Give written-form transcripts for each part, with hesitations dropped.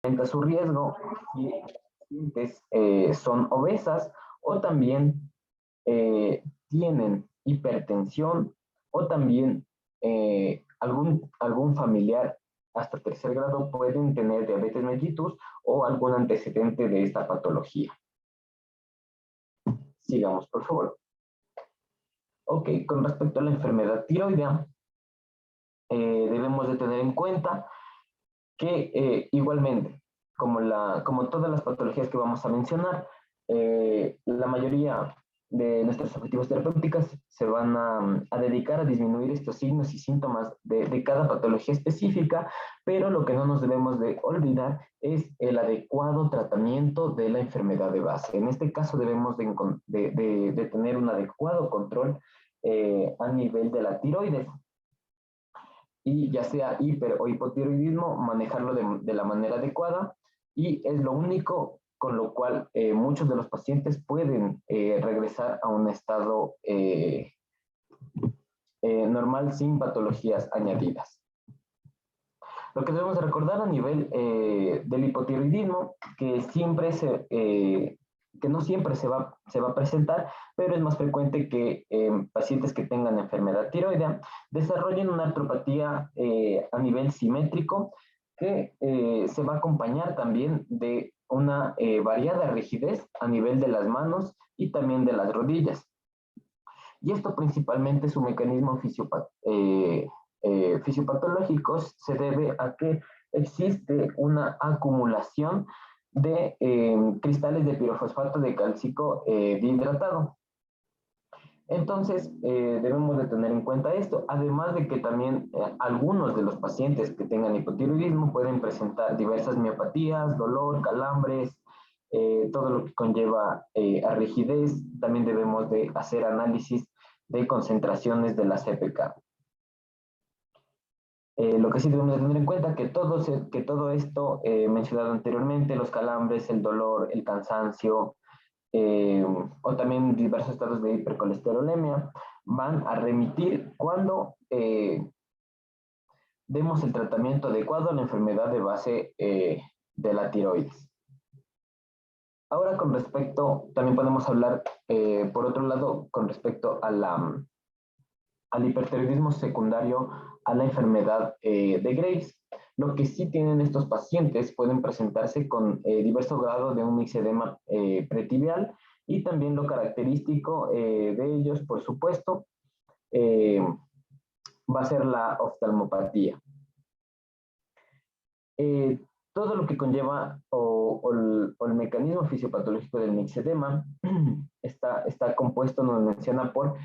aumenta su riesgo si pacientes son obesas o también tienen hipertensión o también algún familiar hasta tercer grado pueden tener diabetes mellitus o algún antecedente de esta patología. Sigamos, por favor. Ok, con respecto a la enfermedad tiroidea, debemos de tener en cuenta que igualmente, como todas las patologías que vamos a mencionar, la mayoría de nuestros objetivos terapéuticos se van a dedicar a disminuir estos signos y síntomas de cada patología específica, pero lo que no nos debemos de olvidar es el adecuado tratamiento de la enfermedad de base. En este caso debemos de tener un adecuado control a nivel de la tiroides y ya sea hiper o hipotiroidismo, manejarlo de la manera adecuada y es lo único con lo cual muchos de los pacientes pueden regresar a un estado normal sin patologías añadidas. Lo que debemos recordar a nivel del hipotiroidismo, que no siempre se va a presentar, pero es más frecuente que pacientes que tengan enfermedad tiroidea desarrollen una artropatía a nivel simétrico que se va a acompañar también de una variada rigidez a nivel de las manos y también de las rodillas. Y esto principalmente su mecanismo fisiopatológico se debe a que existe una acumulación de cristales de pirofosfato de cálcico dihidratado. Entonces, debemos de tener en cuenta esto, además de que también algunos de los pacientes que tengan hipotiroidismo pueden presentar diversas miopatías, dolor, calambres, todo lo que conlleva a rigidez. También debemos de hacer análisis de concentraciones de la CPK. Lo que sí debemos de tener en cuenta que todo esto mencionado anteriormente, los calambres, el dolor, el cansancio, o también diversos estados de hipercolesterolemia, van a remitir cuando demos el tratamiento adecuado a la enfermedad de base de la tiroides. Ahora también podemos hablar, por otro lado, con respecto al hipertiroidismo secundario a la enfermedad de Graves. Lo que sí tienen estos pacientes pueden presentarse con diversos grados de un mixedema pretibial y también lo característico de ellos, por supuesto, va a ser la oftalmopatía. Todo lo que conlleva el mecanismo fisiopatológico del mixedema está compuesto, nos menciona, por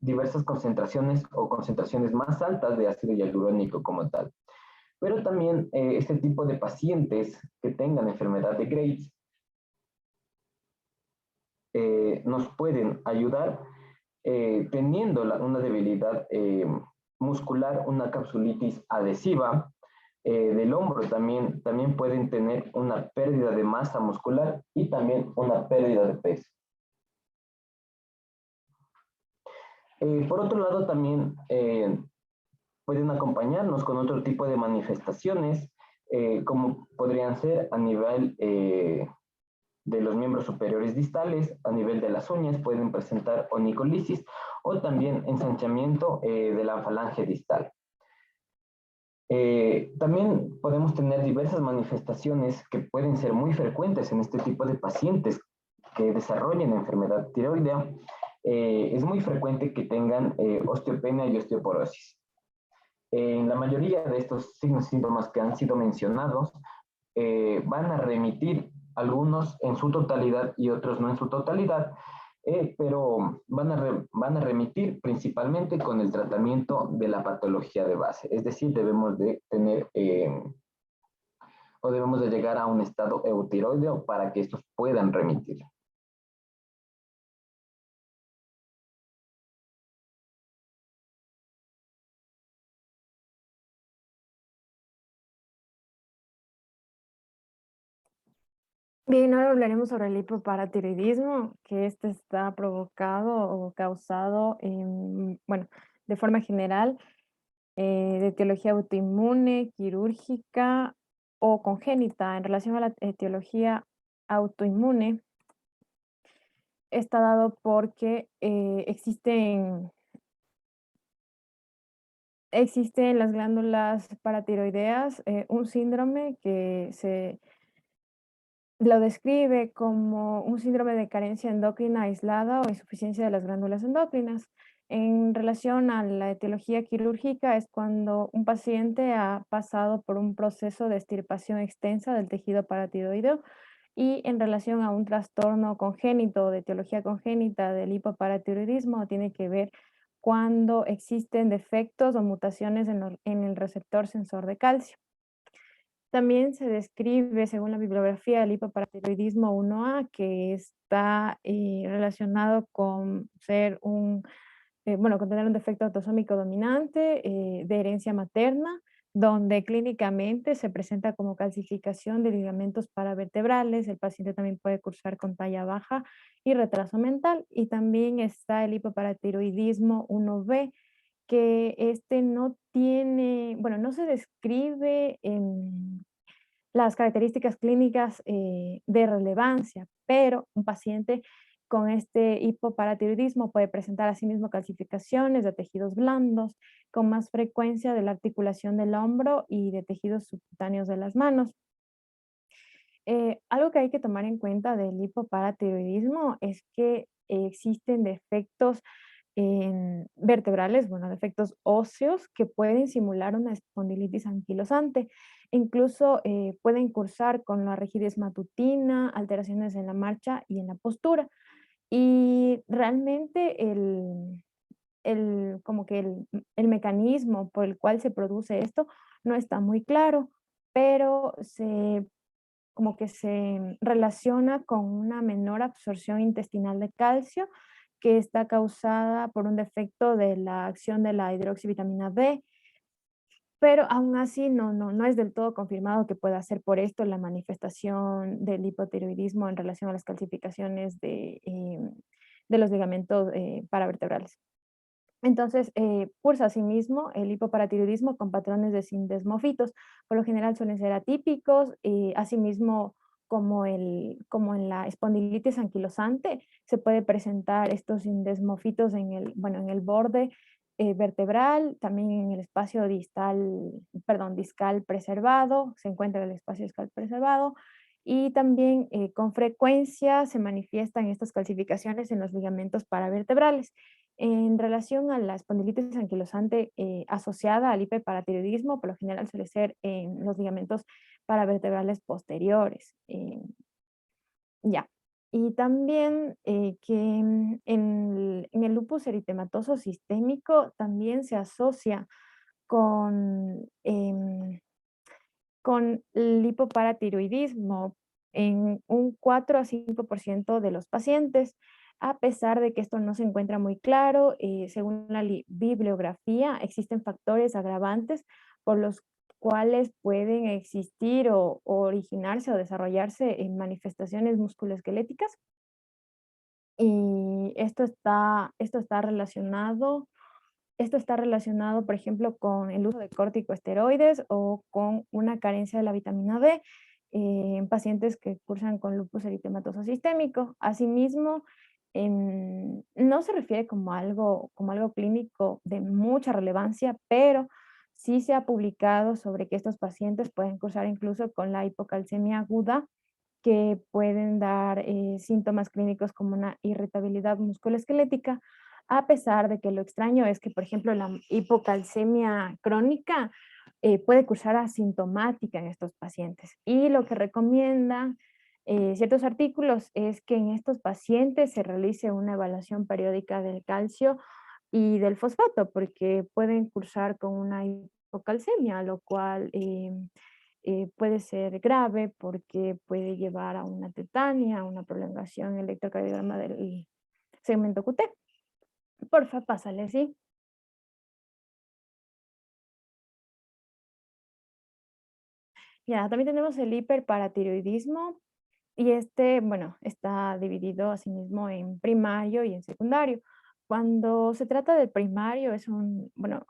diversas concentraciones o concentraciones más altas de ácido hialurónico como tal. Pero también este tipo de pacientes que tengan enfermedad de Graves nos pueden ayudar teniendo una debilidad muscular, una capsulitis adhesiva del hombro. También pueden tener una pérdida de masa muscular y también una pérdida de peso. Por otro lado, también pueden acompañarnos con otro tipo de manifestaciones, como podrían ser a nivel de los miembros superiores distales, a nivel de las uñas, pueden presentar onicolisis o también ensanchamiento de la falange distal. También podemos tener diversas manifestaciones que pueden ser muy frecuentes en este tipo de pacientes que desarrollen enfermedad tiroidea. Es muy frecuente que tengan osteopenia y osteoporosis. En la mayoría de estos signos y síntomas que han sido mencionados, van a remitir algunos en su totalidad y otros no en su totalidad, pero van a remitir principalmente con el tratamiento de la patología de base. Es decir, debemos de tener o debemos de llegar a un estado eutiroideo para que estos puedan remitir. Bien, ahora hablaremos sobre el hipoparatiroidismo, que este está provocado o causado, bueno, de forma general, de etiología autoinmune, quirúrgica o congénita en relación a la etiología autoinmune está dado porque existe en las glándulas paratiroideas un síndrome que se lo describe como un síndrome de carencia endocrina aislada o insuficiencia de las glándulas endocrinas. En relación a la etiología quirúrgica es cuando un paciente ha pasado por un proceso de extirpación extensa del tejido paratiroideo, y en relación a un trastorno congénito de etiología congénita del hipoparatiroidismo tiene que ver cuando existen defectos o mutaciones en el receptor sensor de calcio. También se describe, según la bibliografía, el hipoparatiroidismo 1A, que está relacionado con ser bueno, con tener un defecto autosómico dominante de herencia materna, donde clínicamente se presenta como calcificación de ligamentos paravertebrales. El paciente también puede cursar con talla baja y retraso mental. Y también está el hipoparatiroidismo 1B, que este no tiene, bueno, no se describe en las características clínicas de relevancia, pero un paciente con este hipoparatiroidismo puede presentar asimismo calcificaciones de tejidos blandos con más frecuencia de la articulación del hombro y de tejidos subcutáneos de las manos. Algo que hay que tomar en cuenta del hipoparatiroidismo es que existen defectos vertebrales, bueno, defectos óseos que pueden simular una espondilitis anquilosante. Incluso pueden cursar con la rigidez matutina, alteraciones en la marcha y en la postura. Y realmente como que el mecanismo por el cual se produce esto no está muy claro, pero como que se relaciona con una menor absorción intestinal de calcio que está causada por un defecto de la acción de la hidroxivitamina B, pero aún así no es del todo confirmado que pueda ser por esto la manifestación del hipotiroidismo en relación a las calcificaciones de los ligamentos paravertebrales. Entonces, cursa asimismo el hipoparatiroidismo con patrones de sindesmofitos. Por lo general suelen ser atípicos, asimismo como en la espondilitis anquilosante, se puede presentar estos sindesmofitos bueno, en el borde vertebral, también en el espacio discal preservado, se encuentra el espacio discal preservado, y también con frecuencia se manifiestan estas calcificaciones en los ligamentos paravertebrales. En relación a la espondilitis anquilosante asociada al hiperparatiroidismo, por lo general suele ser en los ligamentos paravertebrales posteriores. Ya. Y también que en el lupus eritematoso sistémico también se asocia con, con el hipoparatiroidismo en un 4 a 5% de los pacientes, a pesar de que esto no se encuentra muy claro. Según la bibliografía, existen factores agravantes por los cuales pueden existir o originarse o desarrollarse en manifestaciones musculoesqueléticas. Y esto está relacionado, por ejemplo, con el uso de corticosteroides o con una carencia de la vitamina D en pacientes que cursan con lupus eritematoso sistémico. Asimismo, no se refiere como algo clínico de mucha relevancia, pero sí se ha publicado sobre que estos pacientes pueden cursar incluso con la hipocalcemia aguda, que pueden dar síntomas clínicos como una irritabilidad musculoesquelética, a pesar de que lo extraño es que, por ejemplo, la hipocalcemia crónica puede cursar asintomática en estos pacientes. Y lo que recomiendan ciertos artículos es que en estos pacientes se realice una evaluación periódica del calcio y del fosfato, porque pueden cursar con una hipocalcemia, lo cual puede ser grave porque puede llevar a una tetania, a una prolongación electrocardiograma del segmento QT. Porfa, pásale, sí. Ya, también tenemos el hiperparatiroidismo y bueno, está dividido asimismo en primario y en secundario. Cuando se trata del primario es bueno,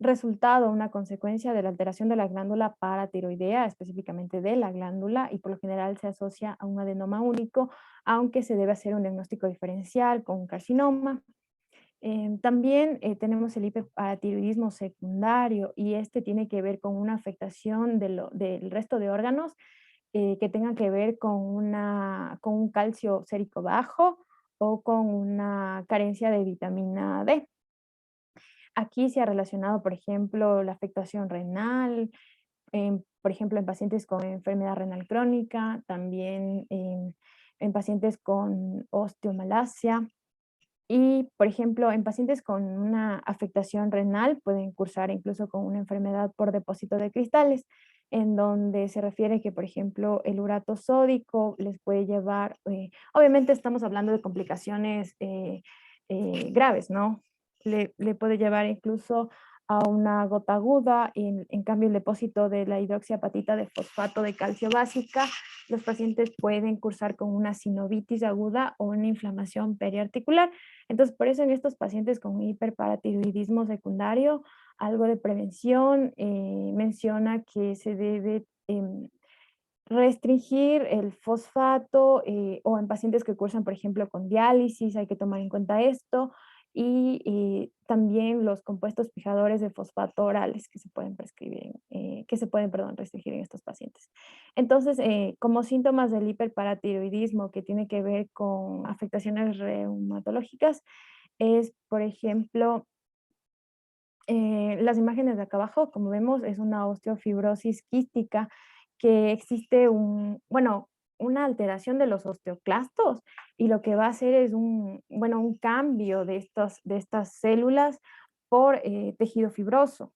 resultado, una consecuencia de la alteración de la glándula paratiroidea, específicamente de la glándula, y por lo general se asocia a un adenoma único, aunque se debe hacer un diagnóstico diferencial con un carcinoma. También tenemos el hiperparatiroidismo secundario, y este tiene que ver con una afectación del resto de órganos que tengan que ver con un calcio sérico bajo o con una carencia de vitamina D. Aquí se ha relacionado, por ejemplo, la afectación renal, por ejemplo, en pacientes con enfermedad renal crónica, también en pacientes con osteomalacia. Y, por ejemplo, en pacientes con una afectación renal pueden cursar incluso con una enfermedad por depósito de cristales, en donde se refiere que, por ejemplo, el urato sódico les puede llevar, obviamente estamos hablando de complicaciones graves, ¿no? Le puede llevar incluso a una gota aguda, y en cambio el depósito de la hidroxiapatita de fosfato de calcio básica, los pacientes pueden cursar con una sinovitis aguda o una inflamación periarticular. Entonces, por eso en estos pacientes con hiperparatiroidismo secundario, algo de prevención menciona que se debe restringir el fosfato, o en pacientes que cursan, por ejemplo, con diálisis, hay que tomar en cuenta esto, y también los compuestos fijadores de fosfato orales que se pueden prescribir, que se pueden, perdón, restringir en estos pacientes. Entonces, como síntomas del hiperparatiroidismo que tiene que ver con afectaciones reumatológicas, es, por ejemplo, las imágenes de acá abajo, como vemos, es una osteofibrosis quística, que existe bueno, una alteración de los osteoclastos, y lo que va a hacer es bueno, un cambio de estas células por tejido fibroso.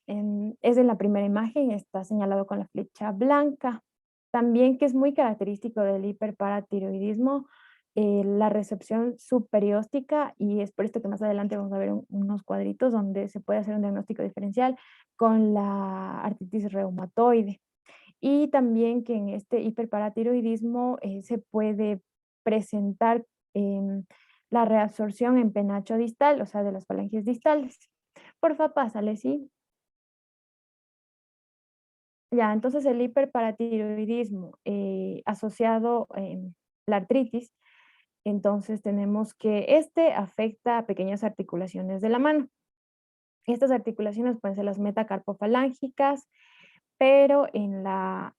Es en la primera imagen, está señalado con la flecha blanca. También, que es muy característico del hiperparatiroidismo, la recepción subperióstica, y es por esto que más adelante vamos a ver unos cuadritos donde se puede hacer un diagnóstico diferencial con la artritis reumatoide. Y también que en este hiperparatiroidismo se puede presentar em, la reabsorción en penacho distal, o sea, de las falanges distales. Porfa, pásale, ¿sí? Ya, entonces el hiperparatiroidismo asociado a la artritis, entonces tenemos que este afecta a pequeñas articulaciones de la mano. Estas articulaciones pueden ser las metacarpofalángicas, pero en la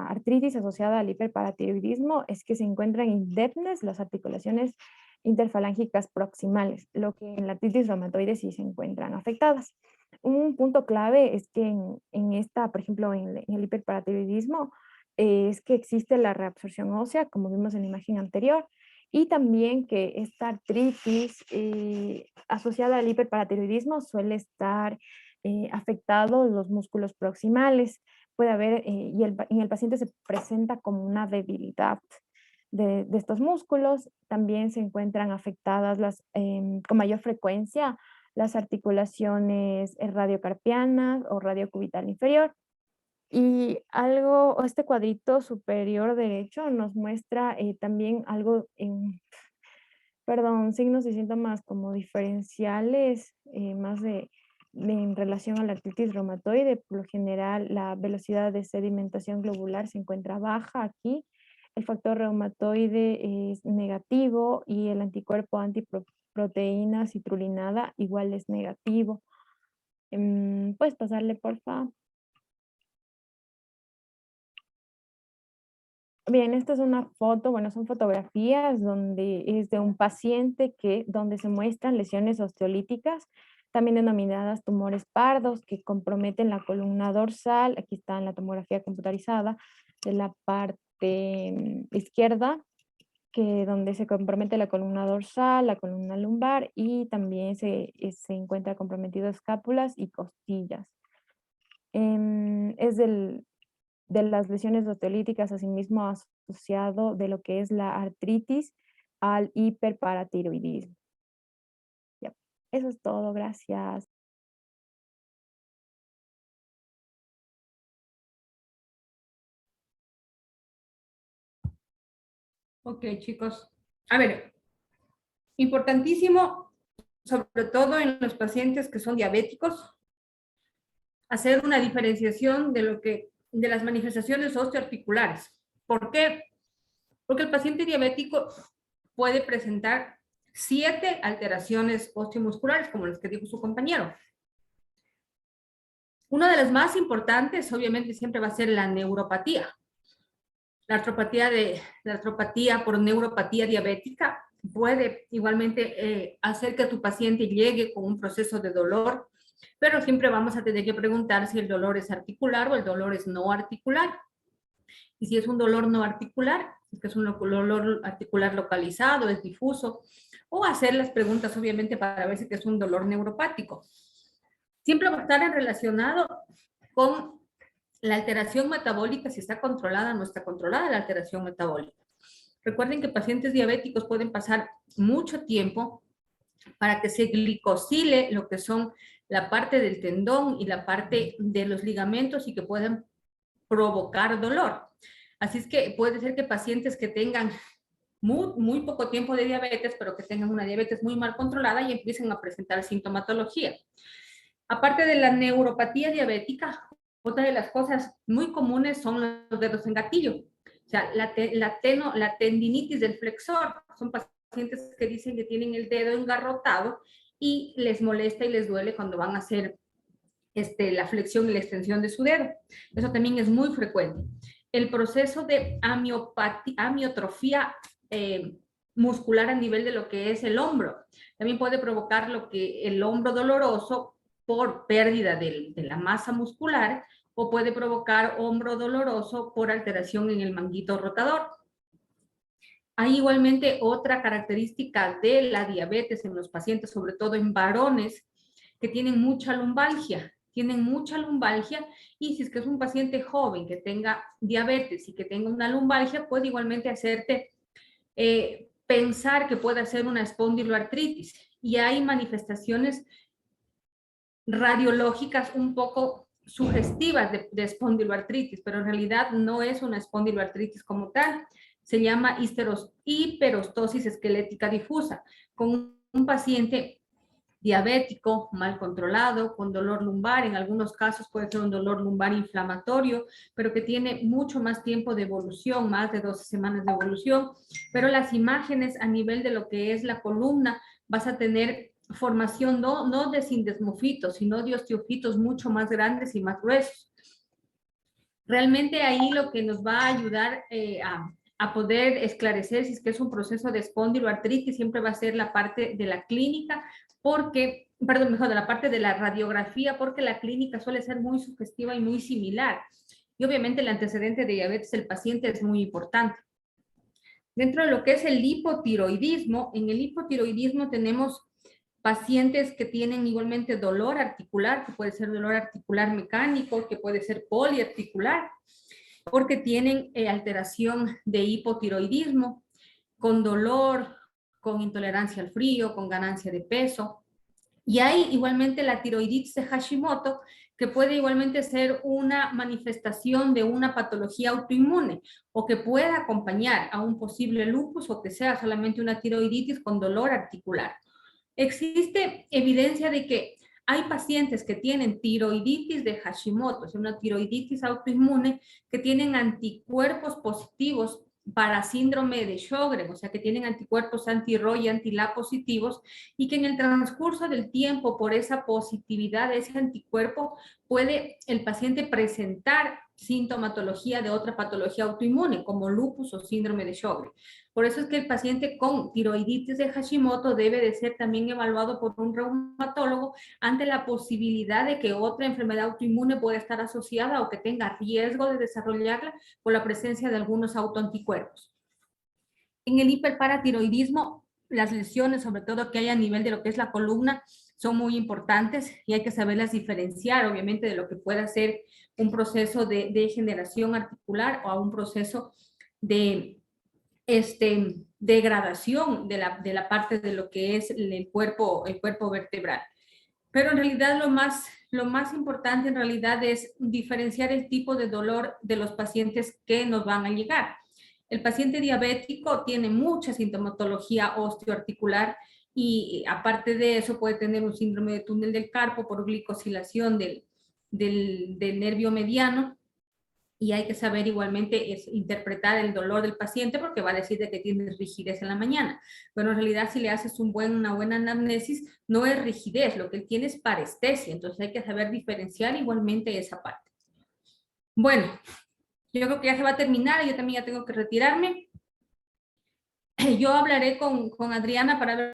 artritis asociada al hiperparatiroidismo es que se encuentran indemnes las articulaciones interfalángicas proximales, lo que en la artritis reumatoide sí se encuentran afectadas. Un punto clave es que en esta, por ejemplo, en el hiperparatiroidismo, es que existe la reabsorción ósea, como vimos en la imagen anterior, y también que esta artritis asociada al hiperparatiroidismo suele estar afectados los músculos proximales. Puede haber, en el paciente se presenta como una debilidad de estos músculos. También se encuentran afectadas con mayor frecuencia las articulaciones radiocarpianas o radiocubital inferior. Y este cuadrito superior derecho nos muestra también algo signos y síntomas como diferenciales, más en relación a la artritis reumatoide. Por lo general, la velocidad de sedimentación globular se encuentra baja aquí, el factor reumatoide es negativo, y el anticuerpo antiproteína citrulinada igual es negativo. ¿Puedes pasarle, por favor? Bien, esta es una foto, bueno, son fotografías donde es de un paciente donde se muestran lesiones osteolíticas, también denominadas tumores pardos, que comprometen la columna dorsal. Aquí está en la tomografía computarizada de la parte izquierda, donde se compromete la columna dorsal, la columna lumbar, y también se encuentra comprometido escápulas y costillas. Es de las lesiones osteolíticas, asimismo asociado de lo que es la artritis al hiperparatiroidismo. Ya, eso es todo, gracias. Ok, chicos. A ver, importantísimo, sobre todo en los pacientes que son diabéticos, hacer una diferenciación de las manifestaciones osteoarticulares. ¿Por qué? Porque el paciente diabético puede presentar 7 alteraciones osteomusculares, como las que dijo su compañero. Una de las más importantes, obviamente, siempre va a ser la neuropatía. La artropatía por neuropatía diabética puede igualmente hacer que tu paciente llegue con un proceso de dolor, pero siempre vamos a tener que preguntar si el dolor es articular o el dolor es no articular. Y si es un dolor no articular, es que es un dolor articular localizado, es difuso, o hacer las preguntas, obviamente, para ver si es un dolor neuropático. Siempre va a estar relacionado con la alteración metabólica, si está controlada o no está controlada la alteración metabólica. Recuerden que pacientes diabéticos pueden pasar mucho tiempo para que se glicosile lo que son la parte del tendón y la parte de los ligamentos y que puedan provocar dolor. Así es que puede ser que pacientes que tengan muy poco tiempo de diabetes, pero que tengan una diabetes muy mal controlada y empiecen a presentar sintomatología. Aparte de la neuropatía diabética, otra de las cosas muy comunes son los dedos en gatillo. O sea, la tendinitis del flexor. Son pacientes que dicen que tienen el dedo engarrotado y les molesta y les duele cuando van a hacer la flexión y la extensión de su dedo. Eso también es muy frecuente. El proceso de amiotrofía muscular a nivel de lo que es el hombro. También puede provocar lo que el hombro doloroso por pérdida de la masa muscular o puede provocar hombro doloroso por alteración en el manguito rotador. Hay igualmente otra característica de la diabetes en los pacientes, sobre todo en varones, que tienen mucha lumbalgia. Tienen mucha lumbalgia y si es que es un paciente joven que tenga diabetes y que tenga una lumbalgia, puede igualmente hacerte pensar que puede ser una espondiloartritis. Y hay manifestaciones radiológicas un poco sugestivas de espondiloartritis, pero en realidad no es una espondiloartritis como tal. Se llama hiperostosis esquelética difusa, con un paciente diabético, mal controlado, con dolor lumbar, en algunos casos puede ser un dolor lumbar inflamatorio, pero que tiene mucho más tiempo de evolución, más de 12 semanas de evolución, pero las imágenes a nivel de lo que es la columna, vas a tener formación no de sindesmofitos, sino de osteofitos mucho más grandes y más gruesos. Realmente ahí lo que nos va a ayudar a poder esclarecer si es que es un proceso de espondiloartritis siempre va a ser la parte de la clínica, porque, perdón, mejor, de la parte de la radiografía, porque la clínica suele ser muy sugestiva y muy similar. Y obviamente el antecedente de diabetes del paciente es muy importante. Dentro de lo que es el hipotiroidismo, en el hipotiroidismo tenemos pacientes que tienen igualmente dolor articular, que puede ser dolor articular mecánico, que puede ser poliarticular, porque tienen alteración de hipotiroidismo, con dolor, con intolerancia al frío, con ganancia de peso. Y hay igualmente la tiroiditis de Hashimoto, que puede igualmente ser una manifestación de una patología autoinmune o que pueda acompañar a un posible lupus o que sea solamente una tiroiditis con dolor articular. Existe evidencia de que hay pacientes que tienen tiroiditis de Hashimoto, es una tiroiditis autoinmune, que tienen anticuerpos positivos para síndrome de Sjögren, o sea, que tienen anticuerpos anti-RO y anti-LA positivos, y que en el transcurso del tiempo, por esa positividad de ese anticuerpo, puede el paciente presentar sintomatología de otra patología autoinmune, como lupus o síndrome de Sjögren. Por eso es que el paciente con tiroiditis de Hashimoto debe de ser también evaluado por un reumatólogo ante la posibilidad de que otra enfermedad autoinmune pueda estar asociada o que tenga riesgo de desarrollarla por la presencia de algunos autoanticuerpos. En el hiperparatiroidismo, las lesiones, sobre todo que hay a nivel de lo que es la columna, son muy importantes y hay que saberlas diferenciar, obviamente, de lo que pueda ser un proceso de degeneración articular o a un proceso de degradación de la parte de lo que es el cuerpo vertebral. Pero en realidad lo más importante en realidad es diferenciar el tipo de dolor de los pacientes que nos van a llegar. El paciente diabético tiene mucha sintomatología osteoarticular y aparte de eso puede tener un síndrome de túnel del carpo por glicosilación del nervio mediano, y hay que saber igualmente interpretar el dolor del paciente porque va a decir de que tiene rigidez en la mañana. Pero en realidad si le haces una buena anamnesis, no es rigidez, lo que él tiene es parestesia. Entonces hay que saber diferenciar igualmente esa parte. Bueno, yo creo que ya se va a terminar, yo también ya tengo que retirarme. Yo hablaré con Adriana para ver